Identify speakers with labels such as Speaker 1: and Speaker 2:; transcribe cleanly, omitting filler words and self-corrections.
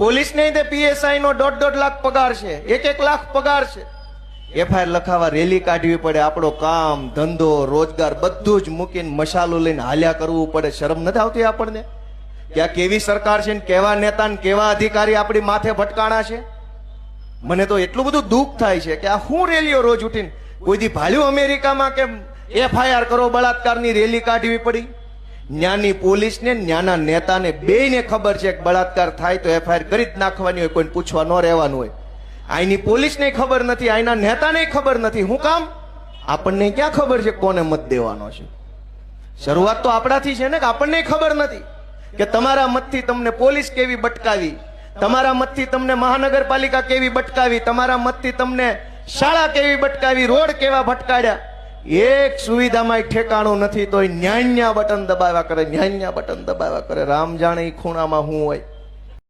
Speaker 1: Police ને તે PSI નો 1.5 લાખ પગાર છે, 1 લાખ પગાર છે. એફઆઈઆર લખાવા રેલી કાઢવી પડે, આપણો કામ ધંધો રોજગાર બધું જ મૂકીને મસાલો લઈને હાલ્યા કરવું પડે. શરમ નથી આવતી આપણને કે આ કેવી સરકાર છે ને કેવા નેતા ને કેવા અધિકારી આપણી માથે ભટકાણા છે? મને તો એટલું બધું દુઃખ થાય છે કે આ હું રેલીઓ રોજ ઉઠીને કોઈ દી ભાલ્યું અમેરિકામાં કે એફઆઈઆર કરો બળાત્કારની રેલી કાઢવી પડી? ન્યાની પોલીસ ને ન્યાના નેતાને બેયને ખબર છે કે બળાત્કાર થાય તો એફઆઈઆર કરી જ નાખવાની હોય, કોઈને પૂછવા ન રહેવાનું હોય. આઈની પોલીસને ખબર નથી, આઈના નેતાને ખબર નથી. હું કામ? આપણને ક્યાં ખબર છે કોને મત દેવાનો છે? શરૂઆત તો આપણાથી છે ને કે આપણને ખબર નથી કે તમારા મતથી તમને પોલીસ કેવી બટકાવી, તમારા મતથી તમને મહાનગરપાલિકા કેવી બટકાવી, તમારા મતથી તમને શાળા કેવી બટકાવી, રોડ કેવા ભટકાડ્યા. એક સુવિધામાં ઠેકાણું નથી, તો ન્યાન્યા બટન દબાવ્યા કરે, ન્યાન્યા બટન દબાવ્યા કરે. રામ જાણે એ ખૂણામાં હું હોય.